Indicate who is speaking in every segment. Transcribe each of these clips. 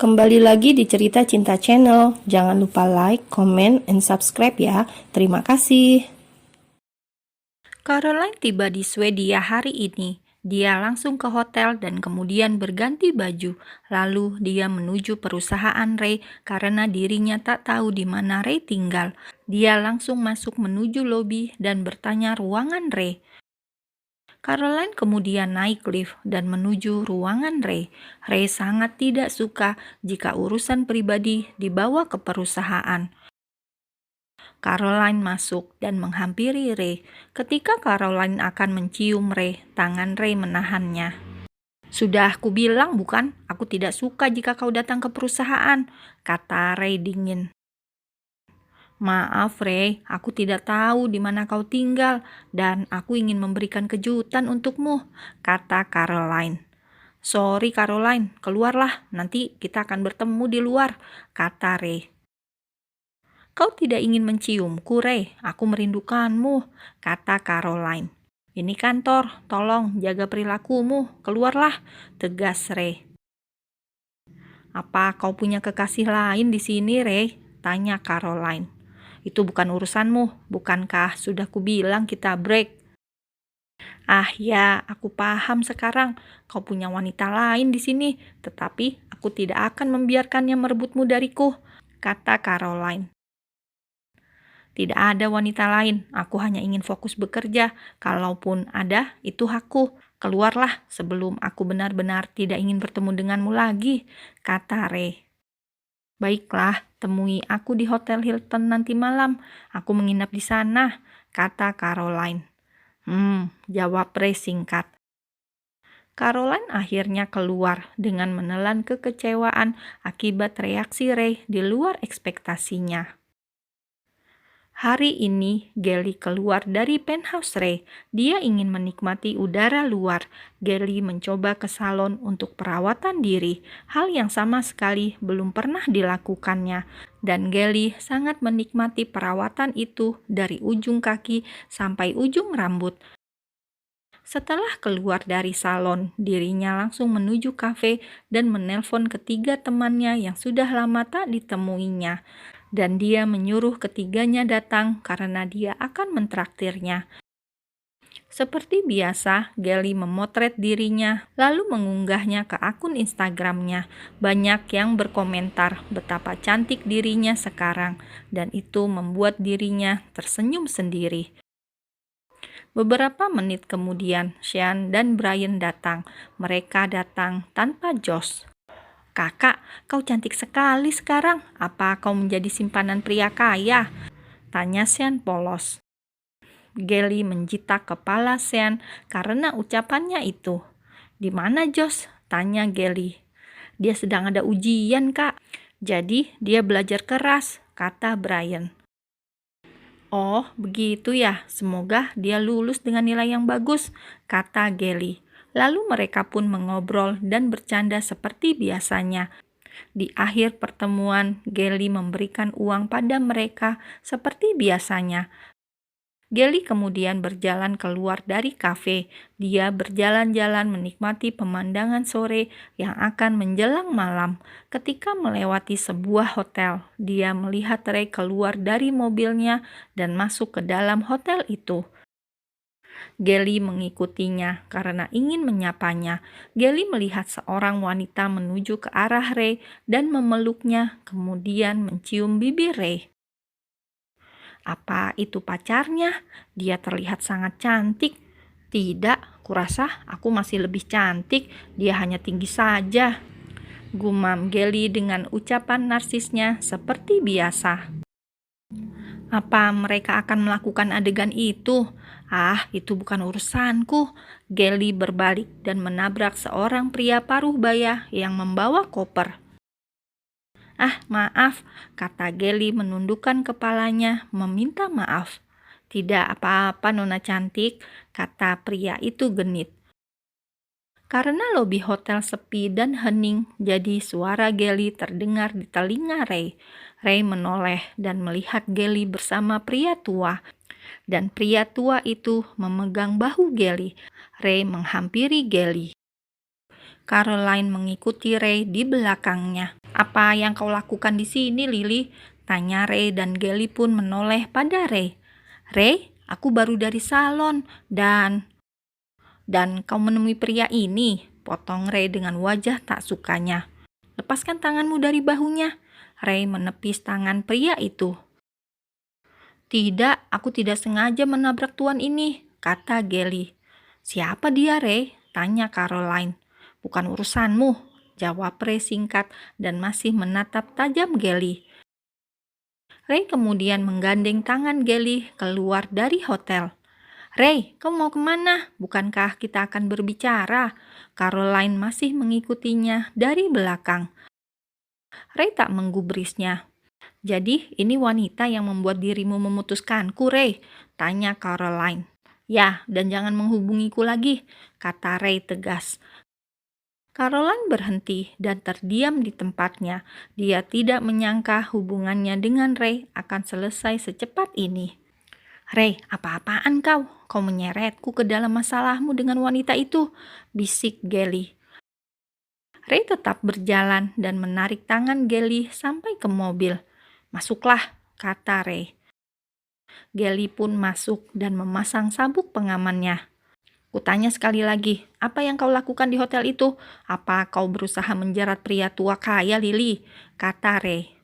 Speaker 1: Kembali lagi di Cerita Cinta Channel. Jangan lupa like, comment, and subscribe ya. Terima kasih.
Speaker 2: Caroline tiba di Swedia hari ini. Dia langsung ke hotel dan kemudian berganti baju. Lalu dia menuju perusahaan Ray karena dirinya tak tahu di mana Ray tinggal. Dia langsung masuk menuju lobi dan bertanya ruangan Ray. Caroline kemudian naik lift dan menuju ruangan Ray. Ray sangat tidak suka jika urusan pribadi dibawa ke perusahaan. Caroline masuk dan menghampiri Ray. Ketika Caroline akan mencium Ray, tangan Ray menahannya. "Sudah aku bilang bukan, aku tidak suka jika kau datang ke perusahaan," kata Ray dingin. "Maaf Ray, aku tidak tahu di mana kau tinggal dan aku ingin memberikan kejutan untukmu," kata Caroline. "Sorry Caroline, keluarlah, nanti kita akan bertemu di luar," kata Ray. "Kau tidak ingin menciumku, Ray? Aku merindukanmu," kata Caroline. "Ini kantor, tolong jaga perilakumu, keluarlah," tegas Ray. "Apa kau punya kekasih lain di sini, Ray?" tanya Caroline. "Itu bukan urusanmu, bukankah sudah kubilang kita break?" "Ah ya, aku paham sekarang. Kau punya wanita lain di sini, tetapi aku tidak akan membiarkannya merebutmu dariku," kata Caroline. "Tidak ada wanita lain, aku hanya ingin fokus bekerja. Kalaupun ada, itu hakku. Keluarlah sebelum aku benar-benar tidak ingin bertemu denganmu lagi," kata Ray. "Baiklah, temui aku di Hotel Hilton nanti malam. Aku menginap di sana," kata Caroline. Jawab Ray singkat. Caroline akhirnya keluar dengan menelan kekecewaan akibat reaksi Ray di luar ekspektasinya. Hari ini, Gelly keluar dari penthouse Ray. Dia ingin menikmati udara luar. Gelly mencoba ke salon untuk perawatan diri, hal yang sama sekali belum pernah dilakukannya. Dan Gelly sangat menikmati perawatan itu dari ujung kaki sampai ujung rambut. Setelah keluar dari salon, dirinya langsung menuju kafe dan menelpon ketiga temannya yang sudah lama tak ditemuinya. Dan dia menyuruh ketiganya datang karena dia akan mentraktirnya. Seperti biasa, Gelly memotret dirinya lalu mengunggahnya ke akun Instagramnya. Banyak yang berkomentar betapa cantik dirinya sekarang dan itu membuat dirinya tersenyum sendiri. Beberapa menit kemudian, Sean dan Brian datang. Mereka datang tanpa Josh. "Kakak, kau cantik sekali sekarang. Apa kau menjadi simpanan pria kaya?" tanya Sean polos. Gelly menjitak kepala Sean karena ucapannya itu. "Di mana Josh?" tanya Gelly. "Dia sedang ada ujian, Kak. Jadi dia belajar keras," kata Brian. "Oh, begitu ya. Semoga dia lulus dengan nilai yang bagus," kata Gelly. Lalu mereka pun mengobrol dan bercanda seperti biasanya. Di akhir pertemuan, Gelly memberikan uang pada mereka seperti biasanya. Gelly kemudian berjalan keluar dari kafe. Dia berjalan-jalan menikmati pemandangan sore yang akan menjelang malam. Ketika melewati sebuah hotel, dia melihat Ray keluar dari mobilnya dan masuk ke dalam hotel itu. Gelly mengikutinya karena ingin menyapanya. Gelly melihat seorang wanita menuju ke arah Ray dan memeluknya, kemudian mencium bibir Ray. "Apa itu pacarnya? Dia terlihat sangat cantik." "Tidak, kurasa aku masih lebih cantik. Dia hanya tinggi saja," gumam Gelly dengan ucapan narsisnya seperti biasa. "Apa mereka akan melakukan adegan itu? Ah, itu bukan urusanku." Gelly berbalik dan menabrak seorang pria paruh baya yang membawa koper. "Ah, maaf," kata Gelly menundukkan kepalanya meminta maaf. "Tidak apa-apa, Nona cantik," kata pria itu genit. Karena lobi hotel sepi dan hening, jadi suara Gelly terdengar di telinga Ray. Ray menoleh dan melihat Gelly bersama pria tua. Dan pria tua itu memegang bahu Gelly. Ray menghampiri Gelly. Caroline mengikuti Ray di belakangnya. Apa yang kau lakukan di sini, Lily? Tanya Ray dan Gelly pun menoleh pada Ray. Ray, aku baru dari salon dan kau menemui pria ini, potong Ray dengan wajah tak sukanya. Lepaskan tanganmu dari bahunya. Ray menepis tangan pria itu. Tidak, aku tidak sengaja menabrak tuan ini, kata Gelly. Siapa dia, Ray? Tanya Caroline. Bukan urusanmu, jawab Ray singkat dan masih menatap tajam Gelly. Ray kemudian menggandeng tangan Gelly keluar dari hotel. Ray, kau mau kemana? Bukankah kita akan berbicara? Caroline masih mengikutinya dari belakang. Ray tak menggubrisnya. Jadi, ini wanita yang membuat dirimu memutuskanku, Ray? Tanya Caroline. Ya, dan jangan menghubungiku lagi, kata Ray tegas. Caroline berhenti dan terdiam di tempatnya. Dia tidak menyangka hubungannya dengan Ray akan selesai secepat ini. Ray, apa-apaan kau? Kau menyeretku ke dalam masalahmu dengan wanita itu, bisik Gelly. Ray tetap berjalan dan menarik tangan Gelly sampai ke mobil. Masuklah, kata Ray. Gelly pun masuk dan memasang sabuk pengamannya. Kutanya sekali lagi, apa yang kau lakukan di hotel itu? Apa kau berusaha menjerat pria tua kaya, Lily? Kata Ray.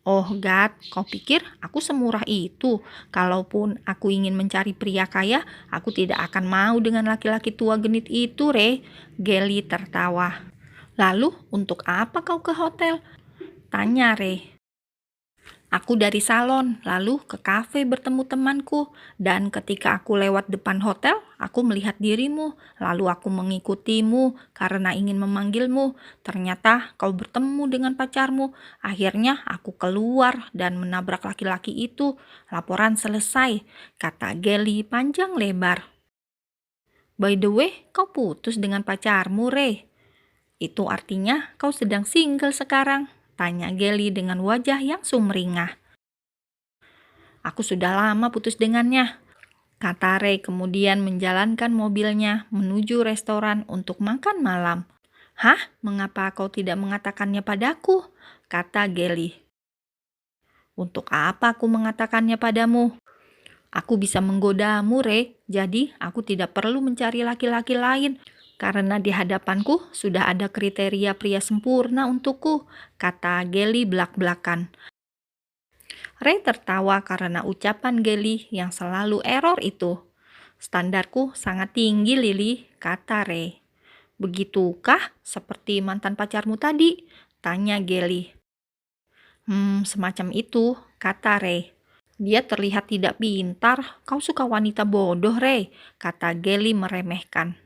Speaker 2: Oh God, kau pikir aku semurah itu? Kalaupun aku ingin mencari pria kaya, aku tidak akan mau dengan laki-laki tua genit itu, Ray. Gelly tertawa. Lalu, untuk apa kau ke hotel? Tanya Ray. Aku dari salon, lalu ke kafe bertemu temanku, dan ketika aku lewat depan hotel, aku melihat dirimu, lalu aku mengikutimu karena ingin memanggilmu. Ternyata kau bertemu dengan pacarmu. Akhirnya aku keluar dan menabrak laki-laki itu. Laporan selesai, kata Gelly panjang lebar. By the way, kau putus dengan pacarmu, Ray. Itu artinya kau sedang single sekarang? Tanya Gelly dengan wajah yang sumringah. Aku sudah lama putus dengannya, kata Ray kemudian menjalankan mobilnya menuju restoran untuk makan malam. Hah? Mengapa kau tidak mengatakannya padaku? Kata Gelly. Untuk apa aku mengatakannya padamu? Aku bisa menggodamu, Ray, jadi aku tidak perlu mencari laki-laki lain. Karena di hadapanku sudah ada kriteria pria sempurna untukku, kata Gelly belak-belakan. Ray tertawa karena ucapan Gelly yang selalu error itu. Standarku sangat tinggi, Lily, kata Ray. Begitukah seperti mantan pacarmu tadi? Tanya Gelly. Semacam itu, kata Ray. Dia terlihat tidak pintar. Kau suka wanita bodoh, Ray, kata Gelly meremehkan.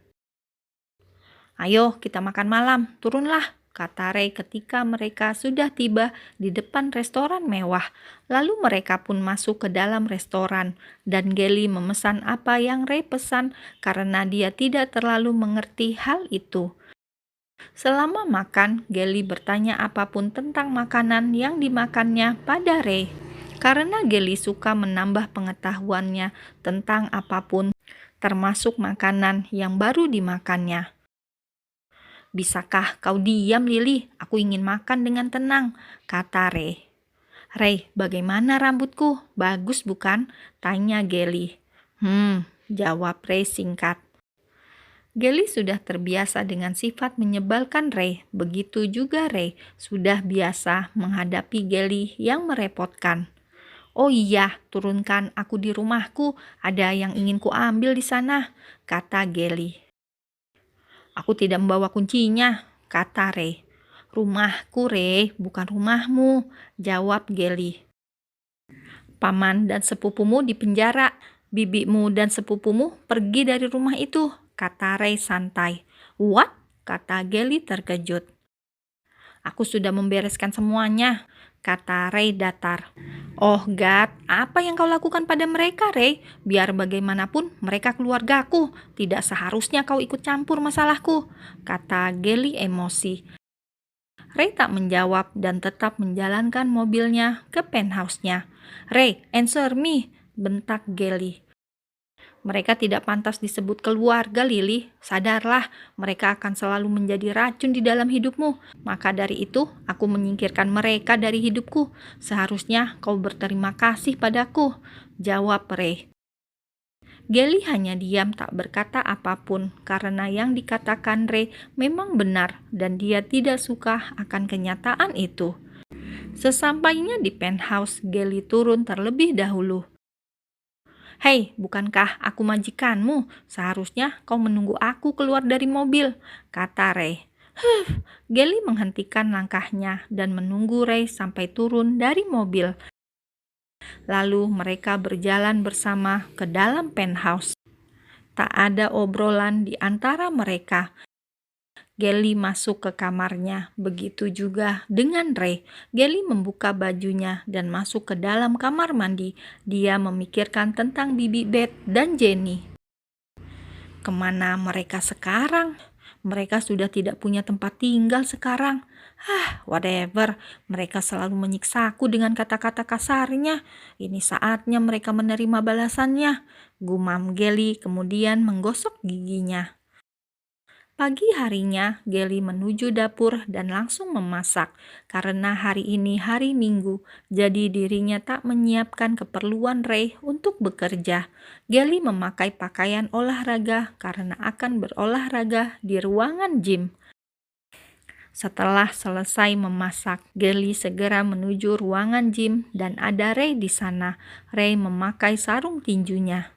Speaker 2: Ayo kita makan malam, turunlah, kata Ray ketika mereka sudah tiba di depan restoran mewah. Lalu mereka pun masuk ke dalam restoran dan Gelly memesan apa yang Ray pesan karena dia tidak terlalu mengerti hal itu. Selama makan, Gelly bertanya apapun tentang makanan yang dimakannya pada Ray. Karena Gelly suka menambah pengetahuannya tentang apapun, termasuk makanan yang baru dimakannya. Bisakah kau diam, Lily? Aku ingin makan dengan tenang, kata Ray. Ray, bagaimana rambutku? Bagus bukan? Tanya Gelly. Jawab Ray singkat. Gelly sudah terbiasa dengan sifat menyebalkan Ray. Begitu juga Ray sudah biasa menghadapi Gelly yang merepotkan. Oh iya, turunkan aku di rumahku. Ada yang ingin ku ambil di sana, kata Gelly. Aku tidak membawa kuncinya, kata Ray. Rumahku, Ray, bukan rumahmu, jawab Gelly. Paman dan sepupumu di penjara. Bibimu dan sepupumu pergi dari rumah itu, kata Ray santai. What? Kata Gelly terkejut. Aku sudah membereskan semuanya, kata Ray datar. Oh God, apa yang kau lakukan pada mereka, Ray? Biar bagaimanapun mereka keluargaku. Tidak seharusnya kau ikut campur masalahku, kata Gelly emosi. Ray tak menjawab dan tetap menjalankan mobilnya ke penthouse-nya. Ray, answer me, bentak Gelly. Mereka tidak pantas disebut keluarga, Lily. Sadarlah, mereka akan selalu menjadi racun di dalam hidupmu. Maka dari itu, aku menyingkirkan mereka dari hidupku. Seharusnya kau berterima kasih padaku, jawab Ray. Gelly hanya diam tak berkata apapun karena yang dikatakan Ray memang benar dan dia tidak suka akan kenyataan itu. Sesampainya di penthouse, Gelly turun terlebih dahulu. Hei, bukankah aku majikanmu? Seharusnya kau menunggu aku keluar dari mobil, kata Ray. Gelly menghentikan langkahnya dan menunggu Ray sampai turun dari mobil. Lalu mereka berjalan bersama ke dalam penthouse. Tak ada obrolan di antara mereka. Gelly masuk ke kamarnya, begitu juga dengan Ray. Gelly membuka bajunya dan masuk ke dalam kamar mandi. Dia memikirkan tentang Bibi Beth dan Jenny. Kemana mereka sekarang? Mereka sudah tidak punya tempat tinggal sekarang. Whatever. Mereka selalu menyiksaku dengan kata-kata kasarnya. Ini saatnya mereka menerima balasannya. Gumam Gelly kemudian menggosok giginya. Pagi harinya, Gelly menuju dapur dan langsung memasak. Karena hari ini hari Minggu, jadi dirinya tak menyiapkan keperluan Ray untuk bekerja. Gelly memakai pakaian olahraga karena akan berolahraga di ruangan gym. Setelah selesai memasak, Gelly segera menuju ruangan gym dan ada Ray di sana. Ray memakai sarung tinjunya.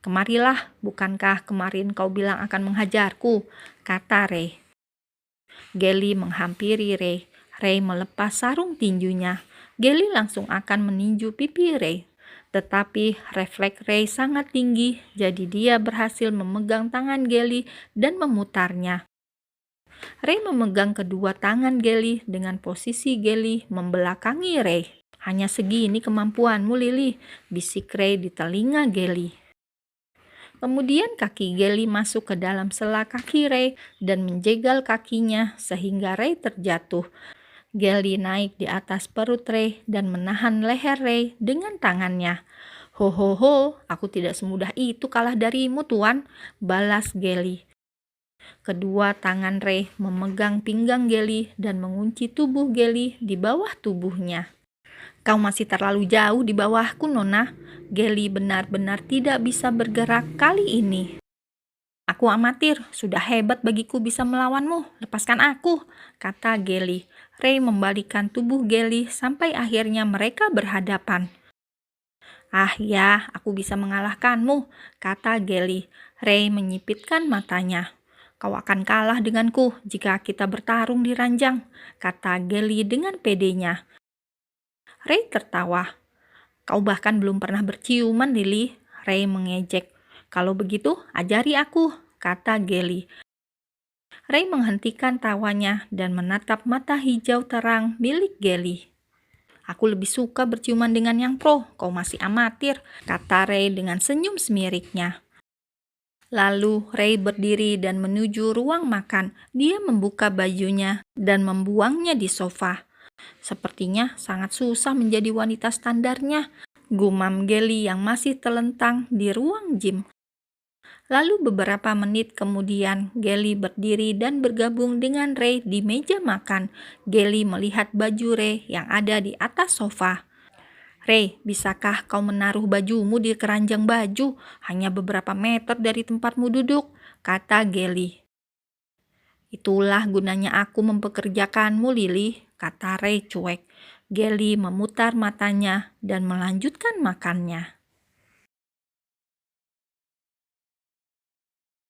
Speaker 2: Kemarilah, bukankah kemarin kau bilang akan menghajarku? Kata Ray. Gelly menghampiri Ray. Ray melepas sarung tinjunya. Gelly langsung akan meninju pipi Ray. Tetapi refleks Ray sangat tinggi, jadi dia berhasil memegang tangan Gelly dan memutarnya. Ray memegang kedua tangan Gelly dengan posisi Gelly membelakangi Ray. Hanya segini kemampuanmu, Lily, bisik Ray di telinga Gelly. Kemudian kaki Gelly masuk ke dalam sela kaki Ray dan menjegal kakinya sehingga Ray terjatuh. Gelly naik di atas perut Ray dan menahan leher Ray dengan tangannya. Ho, aku tidak semudah itu kalah darimu, Tuan, balas Gelly. Kedua tangan Ray memegang pinggang Gelly dan mengunci tubuh Gelly di bawah tubuhnya. Kau masih terlalu jauh di bawahku, Nona. Gelly benar-benar tidak bisa bergerak kali ini. Aku amatir, sudah hebat bagiku bisa melawanmu. Lepaskan aku, kata Gelly. Ray membalikkan tubuh Gelly sampai akhirnya mereka berhadapan. Ya, aku bisa mengalahkanmu, kata Gelly. Ray menyipitkan matanya. Kau akan kalah denganku jika kita bertarung di ranjang, kata Gelly dengan pedenya. Ray tertawa. Kau bahkan belum pernah berciuman, Lily, Ray mengejek. Kalau begitu, ajari aku, kata Gelly. Ray menghentikan tawanya dan menatap mata hijau terang milik Gelly. Aku lebih suka berciuman dengan yang pro, kau masih amatir, kata Ray dengan senyum semiriknya. Lalu Ray berdiri dan menuju ruang makan. Dia membuka bajunya dan membuangnya di sofa. Sepertinya sangat susah menjadi wanita standarnya, gumam Gelly yang masih terlentang di ruang gym. Lalu beberapa menit kemudian, Gelly berdiri dan bergabung dengan Ray di meja makan. Gelly melihat baju Ray yang ada di atas sofa. Ray, bisakah kau menaruh bajumu di keranjang baju? Hanya beberapa meter dari tempatmu duduk, kata Gelly. Itulah gunanya aku mempekerjakanmu, Lily, kata Ray cuek. Gelly memutar matanya dan melanjutkan makannya.